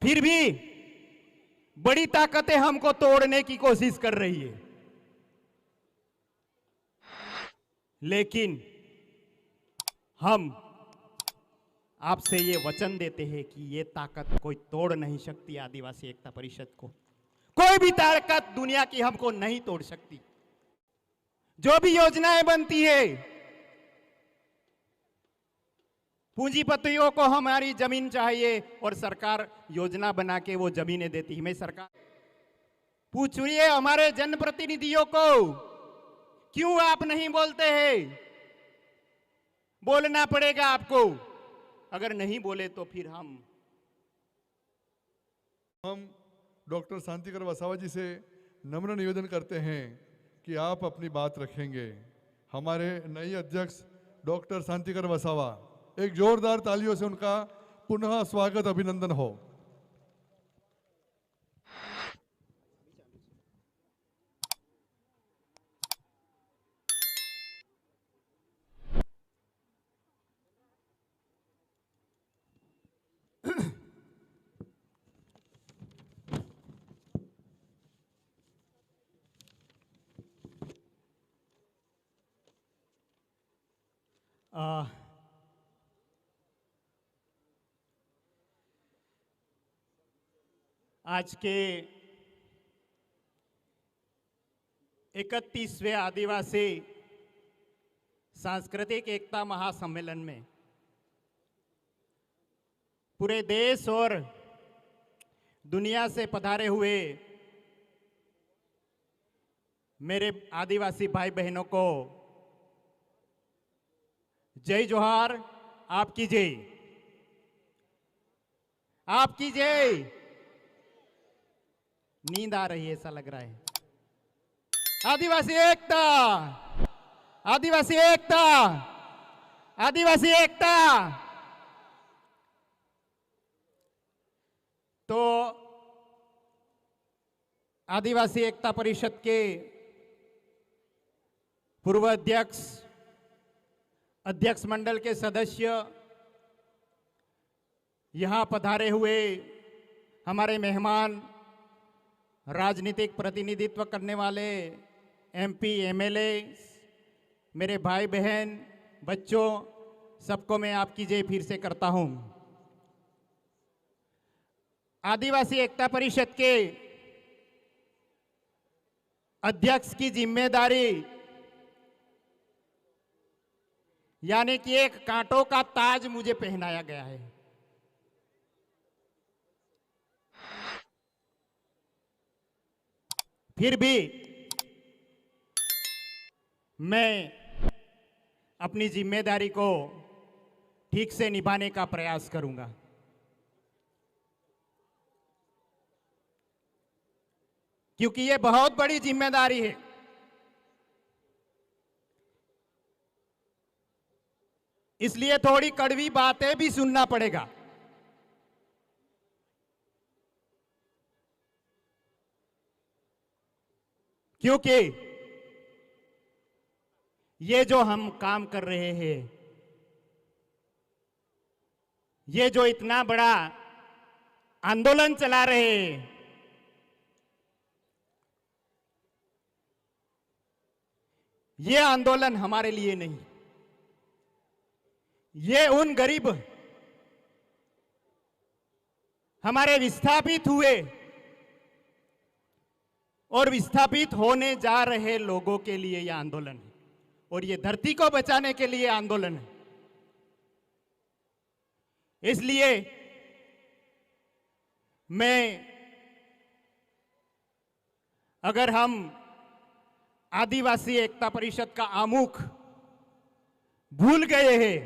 फिर भी बड़ी ताकतें हमको तोड़ने की कोशिश कर रही है, लेकिन हम आपसे ये वचन देते हैं कि ये ताकत कोई तोड़ नहीं सकती आदिवासी एकता परिषद को। कोई भी ताकत दुनिया की हमको नहीं तोड़ सकती। जो भी योजनाएं बनती है, पूंजीपतियों को हमारी जमीन चाहिए और सरकार योजना बना के वो जमीनें देती है। मैं सरकार पूछिए हमारे जनप्रतिनिधियों को, क्यों आप नहीं बोलते हैं? बोलना पड़ेगा आपको। अगर नहीं बोले तो फिर हम डॉक्टर शांतिकर वसावा जी से नम्र निवेदन करते हैं कि आप अपनी बात रखेंगे। हमारे नए अध्यक्ष डॉक्टर शांतिकर वसावा, एक जोरदार तालियों से उनका पुनः स्वागत, अभिनंदन हो। आज के 31वें आदिवासी सांस्कृतिक एकता महासम्मेलन में पूरे देश और दुनिया से पधारे हुए मेरे आदिवासी भाई बहनों को जय जोहार। आपकी जय, आपकी जय। नींद आ रही है ऐसा लग रहा है। आदिवासी एकता, आदिवासी एकता, आदिवासी एकता। तो आदिवासी एकता परिषद के पूर्व अध्यक्ष, अध्यक्ष मंडल के सदस्य, यहां पधारे हुए हमारे मेहमान, राजनीतिक प्रतिनिधित्व करने वाले एमपी, एमएलए, मेरे भाई बहन, बच्चों, सबको मैं आपकी जय फिर से करता हूं। आदिवासी एकता परिषद के अध्यक्ष की जिम्मेदारी यानी कि एक कांटों का ताज मुझे पहनाया गया है। फिर भी मैं अपनी जिम्मेदारी को ठीक से निभाने का प्रयास करूंगा। क्योंकि ये बहुत बड़ी जिम्मेदारी है। इसलिए थोड़ी कड़वी बातें भी सुनना पड़ेगा। क्योंकि ये जो हम काम कर रहे हैं, ये जो इतना बड़ा आंदोलन चला रहे हैं, ये आंदोलन हमारे लिए नहीं, ये उन गरीब, हमारे विस्थापित हुए और विस्थापित होने जा रहे लोगों के लिए यह आंदोलन है, और ये धरती को बचाने के लिए आंदोलन है। इसलिए अगर हम आदिवासी एकता परिषद का आमुख भूल गए हैं,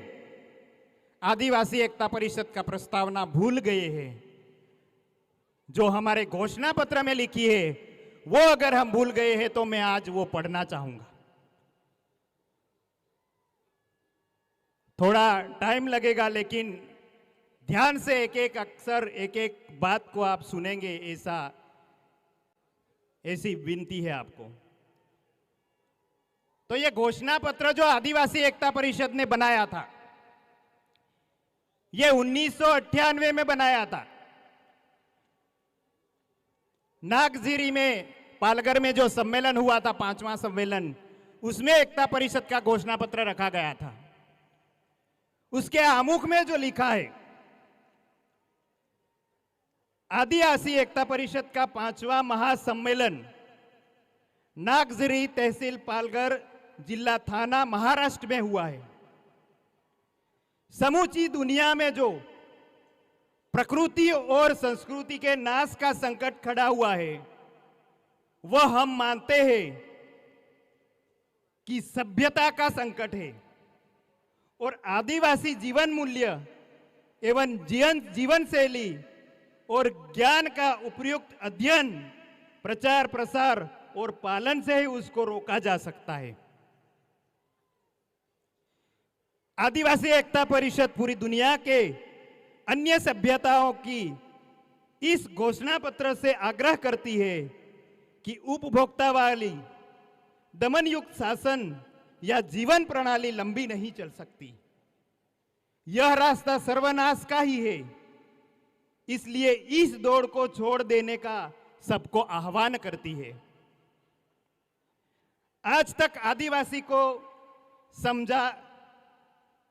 आदिवासी एकता परिषद का प्रस्तावना भूल गए हैं, जो हमारे घोषणा पत्र में लिखी है, वो अगर हम भूल गए हैं तो मैं आज वो पढ़ना चाहूंगा। थोड़ा टाइम लगेगा, लेकिन ध्यान से एक एक अक्षर, एक एक बात को आप सुनेंगे, ऐसी विनती है आपको। तो ये घोषणा पत्र जो आदिवासी एकता परिषद ने बनाया था, ये 1998 में बनाया था। नागझिरी में पालघर में जो सम्मेलन हुआ था, 5वां सम्मेलन, उसमें एकता परिषद का घोषणा पत्र रखा गया था। उसके आमुख में जो लिखा है, आदिवासी एकता परिषद का 5वां महासम्मेलन नागझिरी तहसील पालघर जिला थाना महाराष्ट्र में हुआ है। समूची दुनिया में जो प्रकृति और संस्कृति के नाश का संकट खड़ा हुआ है, वह हम मानते हैं कि सभ्यता का संकट है और आदिवासी जीवन मूल्य एवं जीवन शैली और ज्ञान का उपयुक्त अध्ययन, प्रचार प्रसार और पालन से ही उसको रोका जा सकता है। आदिवासी एकता परिषद पूरी दुनिया के अन्य सभ्यताओं की इस घोषणा पत्र से आग्रह करती है कि उपभोक्ता वाली दमन युक्त शासन या जीवन प्रणाली लंबी नहीं चल सकती। यह रास्ता सर्वनाश का ही है। इसलिए इस दौड़ को छोड़ देने का सबको आह्वान करती है। आज तक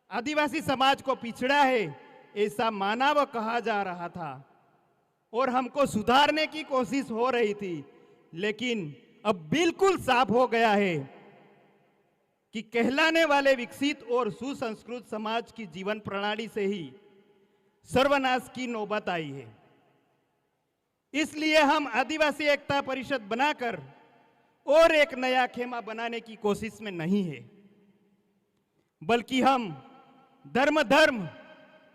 आदिवासी समाज को पिछड़ा है ऐसा माना व कहा जा रहा था और हमको सुधारने की कोशिश हो रही थी, लेकिन अब बिल्कुल साफ हो गया है कि कहलाने वाले विकसित और सुसंस्कृत समाज की जीवन प्रणाली से ही सर्वनाश की नौबत आई है। इसलिए हम आदिवासी एकता परिषद बनाकर और एक नया खेमा बनाने की कोशिश में नहीं है, बल्कि हम धर्म,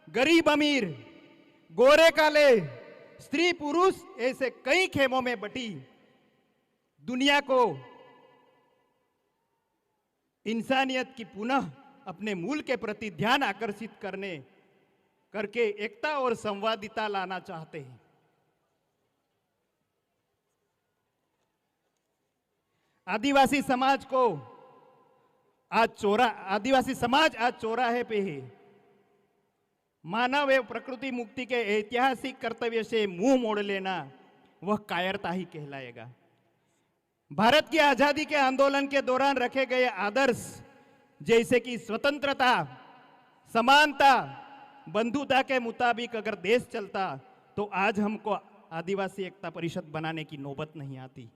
गरीब अमीर, गोरे काले, स्त्री पुरुष ऐसे कई खेमों में बटी दुनिया को इंसानियत की पुनः अपने मूल के प्रति ध्यान आकर्षित करके एकता और संवादिता लाना चाहते हैं। आदिवासी समाज आज चौराहे पे है। मानव एवं प्रकृति मुक्ति के ऐतिहासिक कर्तव्य से मुंह मोड़ लेना वह कायरता ही कहलाएगा। भारत की आजादी के आंदोलन के दौरान रखे गए आदर्श जैसे कि स्वतंत्रता, समानता, बंधुता के मुताबिक अगर देश चलता तो आज हमको आदिवासी एकता परिषद बनाने की नौबत नहीं आती।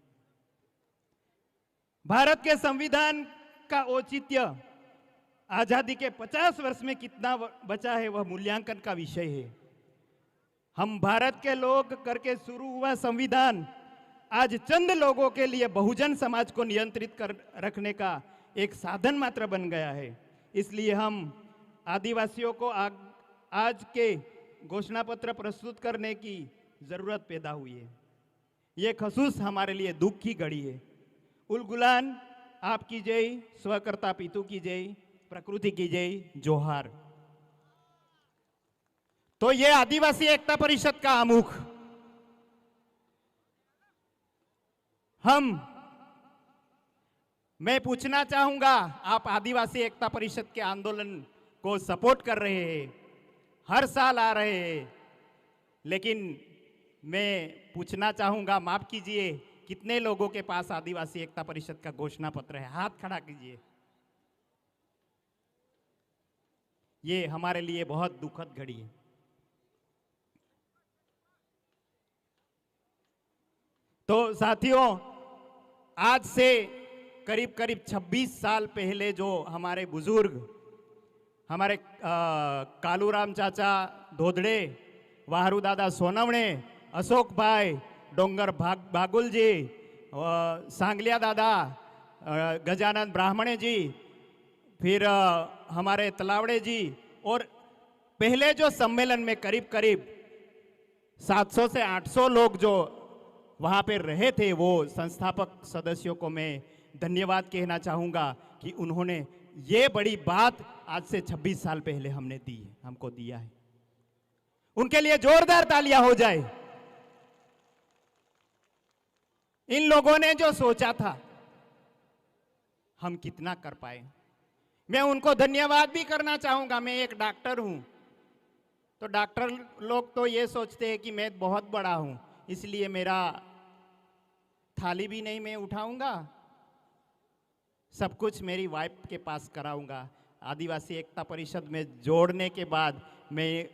भारत के संविधान का औचित्य आजादी के 50 वर्ष में कितना बचा है, वह मूल्यांकन का विषय है। हम भारत के लोग करके शुरू हुआ संविधान आज चंद लोगों के लिए बहुजन समाज को नियंत्रित कर रखने का एक साधन मात्र बन गया है। इसलिए हम आदिवासियों को आज के घोषणा पत्र प्रस्तुत करने की जरूरत पैदा हुई है। ये खसूस हमारे लिए दुख की घड़ी है। उलगुलान आपकी जय, स्वकर्ता पितु की जय, प्रकृति की जय, जोहार। तो ये आदिवासी एकता परिषद का आमुख मैं पूछना चाहूंगा, आप आदिवासी एकता परिषद के आंदोलन को सपोर्ट कर रहे हैं, हर साल आ रहे हैं, लेकिन मैं पूछना चाहूंगा, माफ कीजिए, कितने लोगों के पास आदिवासी एकता परिषद का घोषणा पत्र है? हाथ खड़ा कीजिए। ये हमारे लिए बहुत दुखद घड़ी है। तो साथियों, आज से करीब 26 साल पहले जो हमारे बुजुर्ग, हमारे कालूराम चाचा धोदड़े, वाहरू दादा सोनवणे, अशोक भाई, डोंगर भागुल जी, सांगलिया दादा, गजानन ब्राह्मणे जी, फिर हमारे तलावड़े जी, और पहले जो सम्मेलन में करीब 700 से 800 लोग जो वहाँ पे रहे थे, वो संस्थापक सदस्यों को मैं धन्यवाद कहना चाहूँगा कि उन्होंने ये बड़ी बात आज से 26 साल पहले हमको दिया है। उनके लिए जोरदार तालियां हो जाए। इन लोगों ने जो सोचा था, हम कितना कर पाए। मैं उनको धन्यवाद भी करना चाहूंगा। मैं एक डॉक्टर हूं, तो डॉक्टर लोग तो ये सोचते हैं कि मैं बहुत बड़ा हूं, इसलिए मेरा थाली भी नहीं मैं उठाऊंगा, सब कुछ मेरी वाइफ के पास कराऊंगा। आदिवासी एकता परिषद में जोड़ने के बाद मैं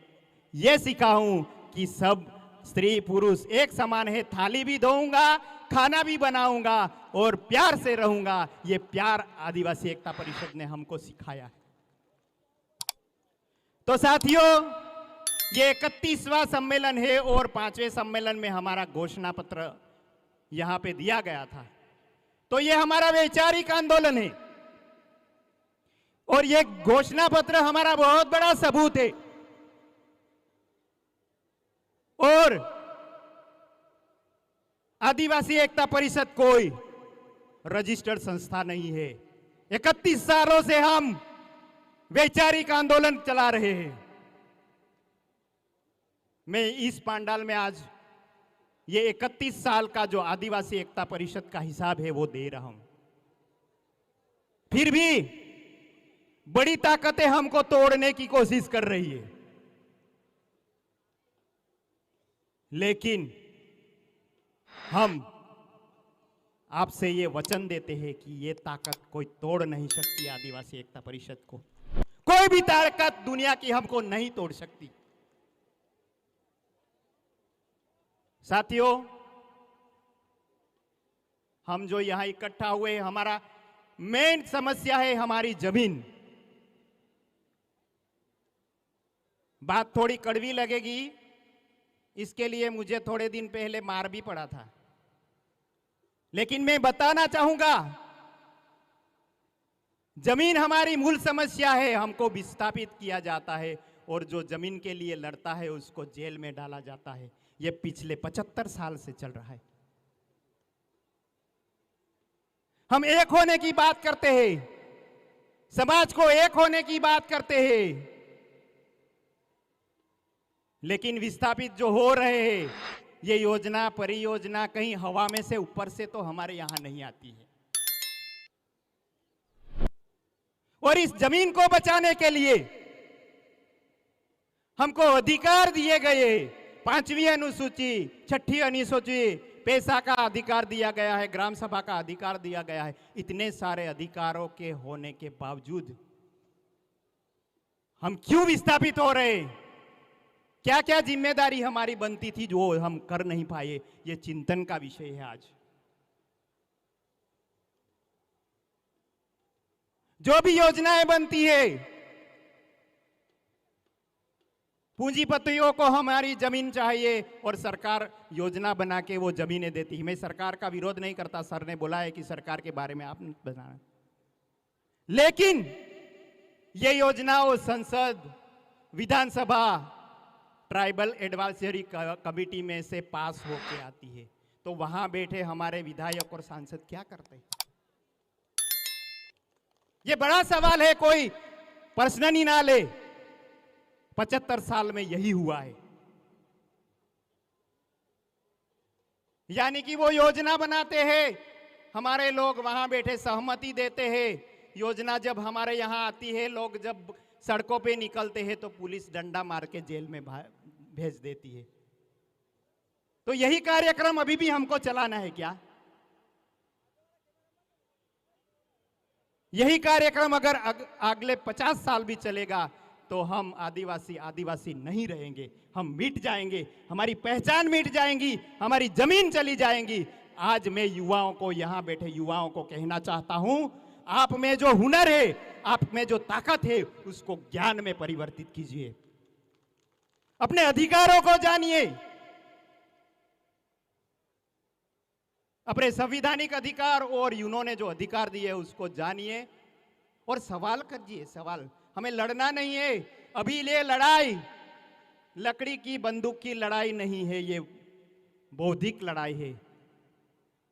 ये सीखा हूं कि सब स्त्री पुरुष एक समान है, थाली भी धोऊंगा, खाना भी बनाऊंगा और प्यार से रहूंगा। ये प्यार आदिवासी एकता परिषद ने हमको सिखाया है। तो साथियों, ये 31वां सम्मेलन है और 5वें सम्मेलन में हमारा घोषणा पत्र यहां पे दिया गया था। तो ये हमारा वैचारिक आंदोलन है और ये घोषणा पत्र हमारा बहुत बड़ा सबूत है। और आदिवासी एकता परिषद कोई रजिस्टर्ड संस्था नहीं है। 31 सालों से हम वैचारिक आंदोलन चला रहे हैं। मैं इस पंडाल में आज ये 31 साल का जो आदिवासी एकता परिषद का हिसाब है वो दे रहा हूं। फिर भी बड़ी ताकतें हमको तोड़ने की कोशिश कर रही है, लेकिन हम आपसे ये वचन देते हैं कि ये ताकत कोई तोड़ नहीं सकती आदिवासी एकता परिषद को। कोई भी ताकत दुनिया की हमको नहीं तोड़ सकती। साथियों, हम जो यहां इकट्ठा हुए, हमारा मेन समस्या है हमारी जमीन। बात थोड़ी कड़वी लगेगी, इसके लिए मुझे थोड़े दिन पहले मार भी पड़ा था, लेकिन मैं बताना चाहूंगा, जमीन हमारी मूल समस्या है। हमको विस्थापित किया जाता है और जो जमीन के लिए लड़ता है उसको जेल में डाला जाता है। ये पिछले 75 साल से चल रहा है। हम एक होने की बात करते हैं, समाज को एक होने की बात करते हैं, लेकिन विस्थापित जो हो रहे हैं, ये योजना परियोजना कहीं हवा में से ऊपर से तो हमारे यहां नहीं आती है। और इस जमीन को बचाने के लिए हमको अधिकार दिए गए। 5वीं अनुसूची, 6ठी अनुसूची, पैसा का अधिकार दिया गया है, ग्राम सभा का अधिकार दिया गया है। इतने सारे अधिकारों के होने के बावजूद हम क्यों विस्थापित हो रहे? क्या क्या जिम्मेदारी हमारी बनती थी जो हम कर नहीं पाए? ये चिंतन का विषय है आज। जो भी योजनाएं बनती है, पूंजीपतियों को हमारी जमीन चाहिए और सरकार योजना बना के वो जमीनें देती है। मैं सरकार का विरोध नहीं करता, सर ने बोला है कि सरकार के बारे में आप बताना, लेकिन ये योजनाओं संसद, विधानसभा, ट्राइबल एडवाइजरी कमेटी में से पास होके आती है, तो वहां बैठे हमारे विधायक और सांसद क्या करते हैं? ये बड़ा सवाल है, कोई पर्सनली ना ले। 75 साल में यही हुआ है। यानी कि वो योजना बनाते हैं, हमारे लोग वहां बैठे सहमति देते हैं। योजना जब हमारे यहां आती है, लोग जब सड़कों पे निकलते हैं तो पुलिस डंडा मार के जेल में भेज देती है। तो यही कार्यक्रम अभी भी हमको चलाना है क्या? यही कार्यक्रम अगर अगले 50 साल भी चलेगा तो हम आदिवासी नहीं रहेंगे, हम मिट जाएंगे, हमारी पहचान मिट जाएंगी, हमारी जमीन चली जाएंगी। आज मैं युवाओं को, यहां बैठे युवाओं को कहना चाहता हूं, आप में जो हुनर है, आप में जो ताकत है, उसको ज्ञान में परिवर्तित कीजिए। अपने अधिकारों को जानिए, अपने संवैधानिक अधिकार और उन्होंने जो अधिकार दिए उसको जानिए और सवाल करिए। सवाल, हमें लड़ना नहीं है। अभी ये लड़ाई लकड़ी की बंदूक की लड़ाई नहीं है, ये बौद्धिक लड़ाई है।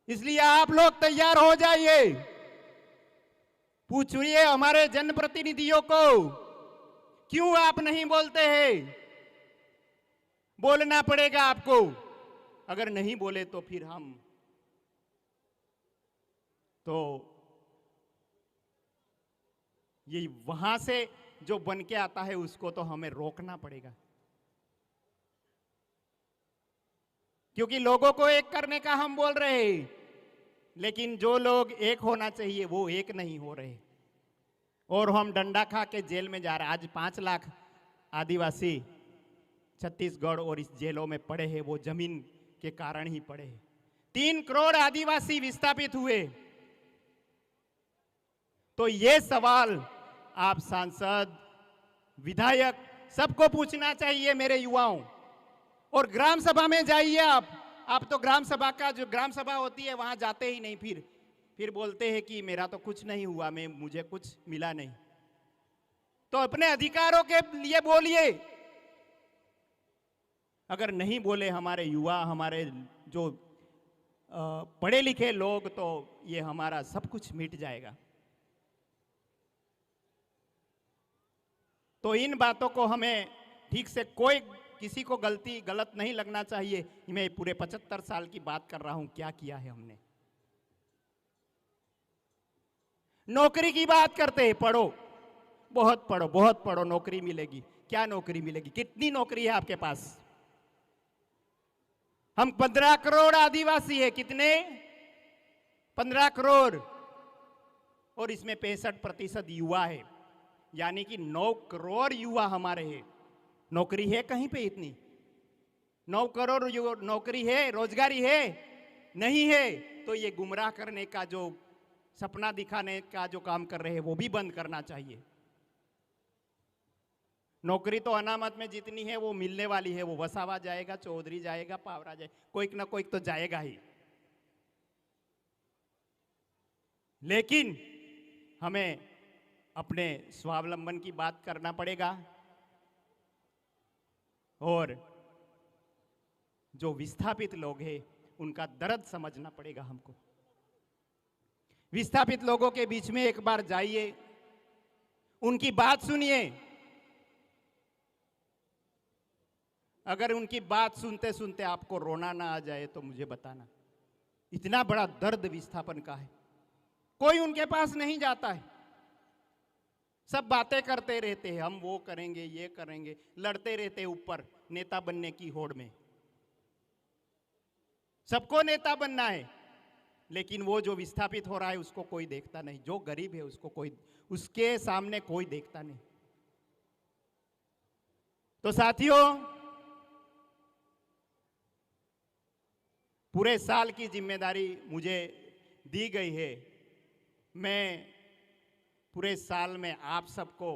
इसलिए आप लोग तैयार हो जाइए। पूछिए हमारे जनप्रतिनिधियों को, क्यों आप नहीं बोलते हैं? बोलना पड़ेगा आपको। अगर नहीं बोले तो फिर हम ये वहां से जो बन के आता है उसको तो हमें रोकना पड़ेगा, क्योंकि लोगों को एक करने का हम बोल रहे हैं। लेकिन जो लोग एक होना चाहिए वो एक नहीं हो रहे, और हम डंडा खा के जेल में जा रहे हैं। आज 5 लाख आदिवासी छत्तीसगढ़ और इस जेलों में पड़े हैं, वो जमीन के कारण ही पड़े हैं। 3 करोड़ आदिवासी विस्थापित हुए। तो ये सवाल आप सांसद, विधायक सबको पूछना चाहिए, मेरे युवाओं। और ग्राम सभा में जाइए आप तो ग्राम सभा का जो ग्राम सभा होती है वहां जाते ही नहीं, फिर बोलते हैं कि मेरा तो कुछ नहीं हुआ, मुझे कुछ मिला नहीं। तो अपने अधिकारों के लिए बोलिए। अगर नहीं बोले हमारे युवा, हमारे जो पढ़े लिखे लोग, तो ये हमारा सब कुछ मिट जाएगा। तो इन बातों को हमें ठीक से, कोई किसी को गलत नहीं लगना चाहिए। मैं पूरे 75 साल की बात कर रहा हूं, क्या किया है हमने। नौकरी की बात करते हैं, पढ़ो, बहुत पढ़ो, नौकरी मिलेगी। क्या नौकरी मिलेगी? कितनी नौकरी है आपके पास? हम 15 करोड़ आदिवासी है, कितने? 15 करोड़, और इसमें 65% युवा है, यानी कि 9 करोड़ युवा हमारे हैं। नौकरी है कहीं पे इतनी? 9 करोड़ नौकरी है, रोजगारी है? नहीं है। तो ये गुमराह करने का, जो सपना दिखाने का जो काम कर रहे हैं, वो भी बंद करना चाहिए। नौकरी तो अनामत में जितनी है वो मिलने वाली है। वो वसावा जाएगा, चौधरी जाएगा, पावरा जाएगा, कोई ना कोई तो जाएगा ही। लेकिन हमें अपने स्वावलंबन की बात करना पड़ेगा, और जो विस्थापित लोग हैं उनका दर्द समझना पड़ेगा हमको। विस्थापित लोगों के बीच में एक बार जाइए, उनकी बात सुनिए। अगर उनकी बात सुनते सुनते आपको रोना ना आ जाए तो मुझे बताना। इतना बड़ा दर्द विस्थापन का है। कोई उनके पास नहीं जाता है, सब बातें करते रहते हैं, हम वो करेंगे, ये करेंगे, लड़ते रहते हैं ऊपर नेता बनने की होड़ में। सबको नेता बनना है, लेकिन वो जो विस्थापित हो रहा है उसको कोई देखता नहीं। जो गरीब है उसको कोई, उसके सामने कोई देखता नहीं। तो साथियों, पूरे साल की जिम्मेदारी मुझे दी गई है। मैं पूरे साल में आप सबको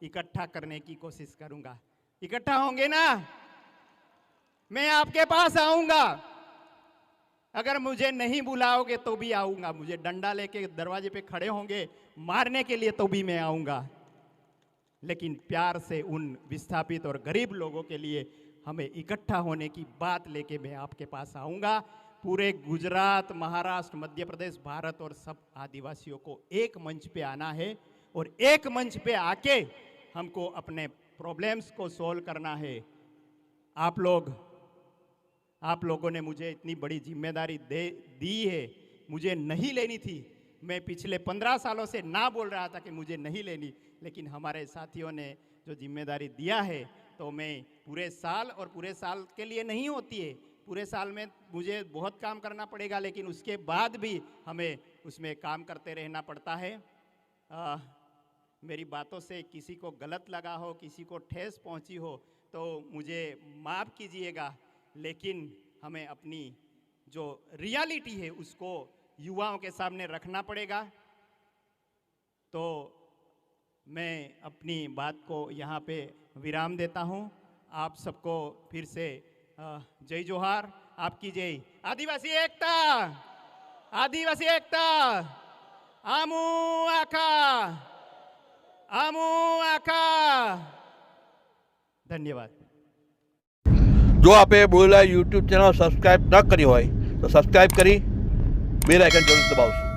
इकट्ठा करने की कोशिश करूंगा। इकट्ठा होंगे ना? मैं आपके पास आऊंगा। अगर मुझे नहीं बुलाओगे तो भी आऊंगा। मुझे डंडा लेके दरवाजे पे खड़े होंगे मारने के लिए तो भी मैं आऊंगा। लेकिन प्यार से उन विस्थापित और गरीब लोगों के लिए हमें इकट्ठा होने की बात लेके मैं आपके पास आऊंगा। पूरे गुजरात, महाराष्ट्र, मध्य प्रदेश, भारत और सब आदिवासियों को एक मंच पे आना है, और एक मंच पे आके हमको अपने प्रॉब्लम्स को सॉल्व करना है। आप लोगों ने मुझे इतनी बड़ी जिम्मेदारी दी है, मुझे नहीं लेनी थी। मैं पिछले 15 सालों से ना बोल रहा था कि मुझे नहीं लेनी, लेकिन हमारे साथियों ने जो जिम्मेदारी दिया है, तो मैं पूरे साल, और पूरे साल के लिए नहीं होती है, पूरे साल में मुझे बहुत काम करना पड़ेगा, लेकिन उसके बाद भी हमें उसमें काम करते रहना पड़ता है। मेरी बातों से किसी को गलत लगा हो, किसी को ठेस पहुंची हो, तो मुझे माफ़ कीजिएगा। लेकिन हमें अपनी जो रियलिटी है उसको युवाओं के सामने रखना पड़ेगा। तो मैं अपनी बात को यहाँ पे विराम देता हूँ। आप सबको फिर से जय जोहार, आपकी जय। आदिवासी एकता, आदिवासी एकता, आमू आका, आमू आका। धन्यवाद। જો આપે બોલેલા યુટ્યુબ ચેનલ સબસ્ક્રાઈબ ન કરી હોય તો સબસ્ક્રાઈબ કરી બેલ આઇકન જરૂર દબાવશો।